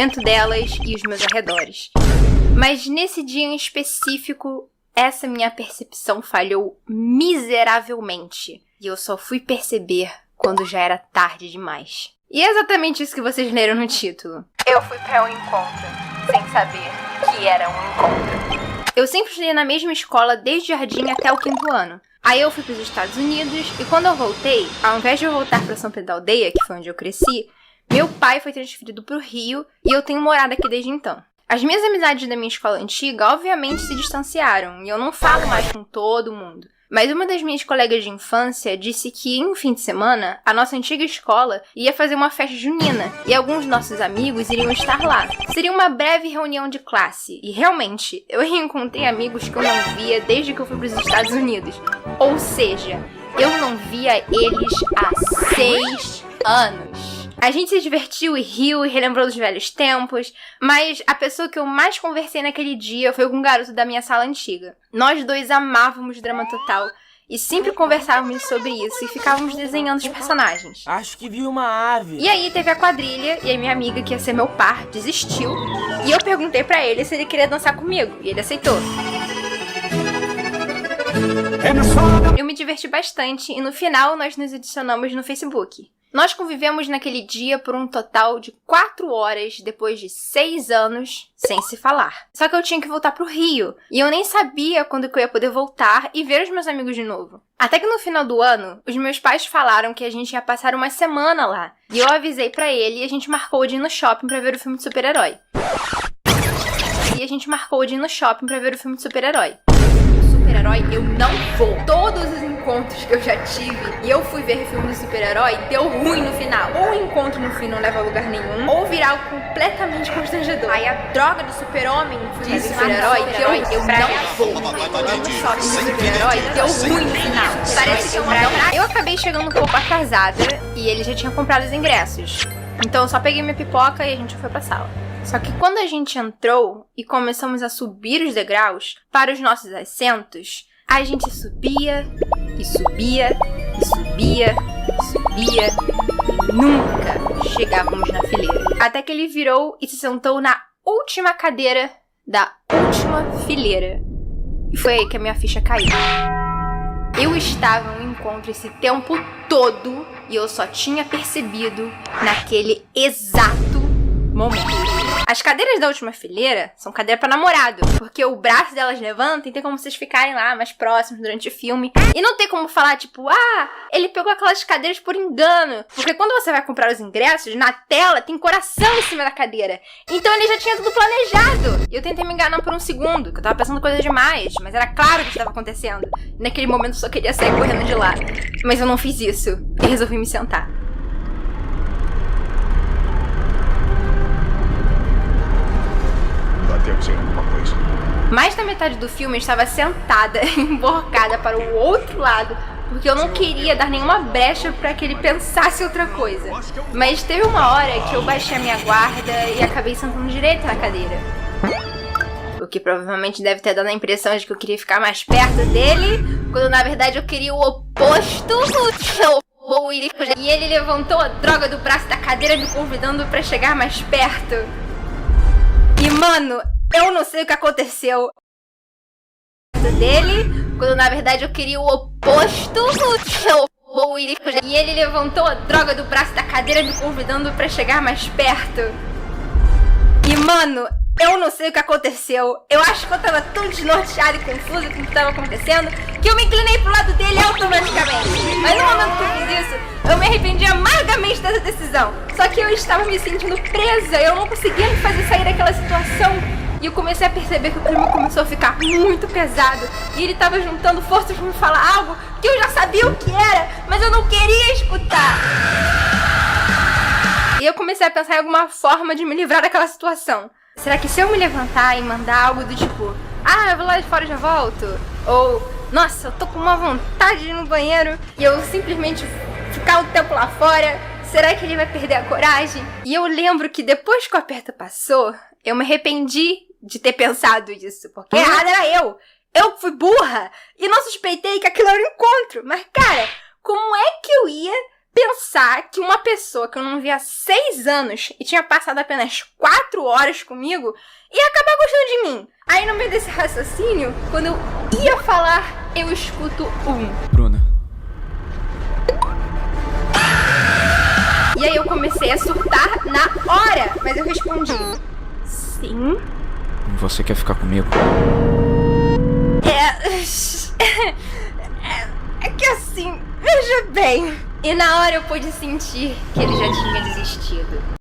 dentro delas e os meus arredores. Mas nesse dia em específico, essa minha percepção falhou miseravelmente. E eu só fui perceber quando já era tarde demais. E é exatamente isso que vocês leram no título. Eu fui pra um encontro, sem saber que era um encontro. Eu sempre estudei na mesma escola desde o jardim até o 5º ano. Aí eu fui pros Estados Unidos e quando eu voltei, ao invés de eu voltar pra São Pedro da Aldeia, que foi onde eu cresci, meu pai foi transferido pro Rio e eu tenho morado aqui desde então. As minhas amizades da minha escola antiga, obviamente, se distanciaram e eu não falo mais com todo mundo. Mas uma das minhas colegas de infância disse que, em um fim de semana, a nossa antiga escola ia fazer uma festa junina e alguns nossos amigos iriam estar lá. Seria uma breve reunião de classe e, realmente, eu reencontrei amigos que eu não via desde que eu fui para os Estados Unidos. Ou seja, eu não via eles há 6 anos. A gente se divertiu e riu e relembrou dos velhos tempos, mas a pessoa que eu mais conversei naquele dia foi com um garoto da minha sala antiga. Nós dois amávamos Drama Total e sempre conversávamos sobre isso e ficávamos desenhando os personagens. Acho que vi uma ave. E aí teve a quadrilha e a minha amiga, que ia ser meu par, desistiu. E eu perguntei pra ele se ele queria dançar comigo e ele aceitou. Eu me diverti bastante e no final nós nos adicionamos no Facebook. Nós convivemos naquele dia por um total de 4 horas depois de 6 anos sem se falar. Só que eu tinha que voltar pro Rio e eu nem sabia quando que eu ia poder voltar e ver os meus amigos de novo. Até que no final do ano, os meus pais falaram que a gente ia passar uma semana lá. E eu avisei pra ele e a gente marcou de ir no shopping pra ver o filme de super-herói. Super-herói, eu não vou. Todos os encontros que eu já tive e eu fui ver filme de super-herói, deu ruim no final. Ou o encontro no fim não leva a lugar nenhum, ou virar algo completamente constrangedor. Aí a droga do super-homem de super-herói, eu não vou. No shopping de super-herói, deu ruim no final. Parece que eu acabei chegando um pouco atrasada e ele já tinha comprado os ingressos. Então eu só peguei minha pipoca e a gente foi pra sala. Só que quando a gente entrou e começamos a subir os degraus para os nossos assentos, a gente subia e subia e subia e subia e nunca chegávamos na fileira. Até que ele virou e se sentou na última cadeira da última fileira. E foi aí que a minha ficha caiu. Eu estava no encontro esse tempo todo e eu só tinha percebido naquele exato momento. As cadeiras da última fileira são cadeiras pra namorado, porque o braço delas levanta e tem como vocês ficarem lá mais próximos durante o filme. E não tem como falar, tipo, ele pegou aquelas cadeiras por engano. Porque quando você vai comprar os ingressos, na tela tem coração em cima da cadeira. Então ele já tinha tudo planejado. E eu tentei me enganar por um segundo, que eu tava pensando coisa demais, mas era claro o que estava acontecendo. Naquele momento eu só queria sair correndo de lá. Mas eu não fiz isso e resolvi me sentar. Mais da metade do filme eu estava sentada, emborcada para o outro lado, porque eu não queria dar nenhuma brecha para que ele pensasse outra coisa. Mas teve uma hora que eu baixei a minha guarda e acabei sentando direito na cadeira. O que provavelmente deve ter dado a impressão de que eu queria ficar mais perto dele, quando na verdade eu queria o oposto. E ele levantou a droga do braço da cadeira me convidando para chegar mais perto. E mano, eu não sei o que aconteceu dele, quando na verdade eu queria o oposto. E ele levantou a droga do braço da cadeira me convidando pra chegar mais perto. E mano, eu não sei o que aconteceu. Eu acho que eu tava tão desnorteada e confusa com o que tava acontecendo que eu me inclinei pro lado dele automaticamente. Mas no momento que eu fiz isso, eu me arrependi amargamente dessa decisão. Só que eu estava me sentindo presa, eu não conseguia me fazer sair daquela situação. E eu comecei a perceber que o clima começou a ficar muito pesado. E ele tava juntando forças pra me falar algo que eu já sabia o que era, mas eu não queria escutar. E eu comecei a pensar em alguma forma de me livrar daquela situação. Será que se eu me levantar e mandar algo do tipo, eu vou lá de fora e já volto? Ou, nossa, eu tô com uma vontade de ir no banheiro e eu simplesmente ficar um tempo lá fora, será que ele vai perder a coragem? E eu lembro que depois que o aperto passou, eu me arrependi de ter pensado isso, porque errada era eu. Eu fui burra e não suspeitei que aquilo era um encontro. Mas, cara, como é que eu ia Pensar que uma pessoa que eu não via há 6 anos e tinha passado apenas 4 horas comigo ia acabar gostando de mim. Aí no meio desse raciocínio, quando eu ia falar, eu escuto Bruna. E aí eu comecei a surtar na hora, mas eu respondi: sim. Você quer ficar comigo? É que assim, veja bem. E na hora eu pude sentir que ele já tinha desistido.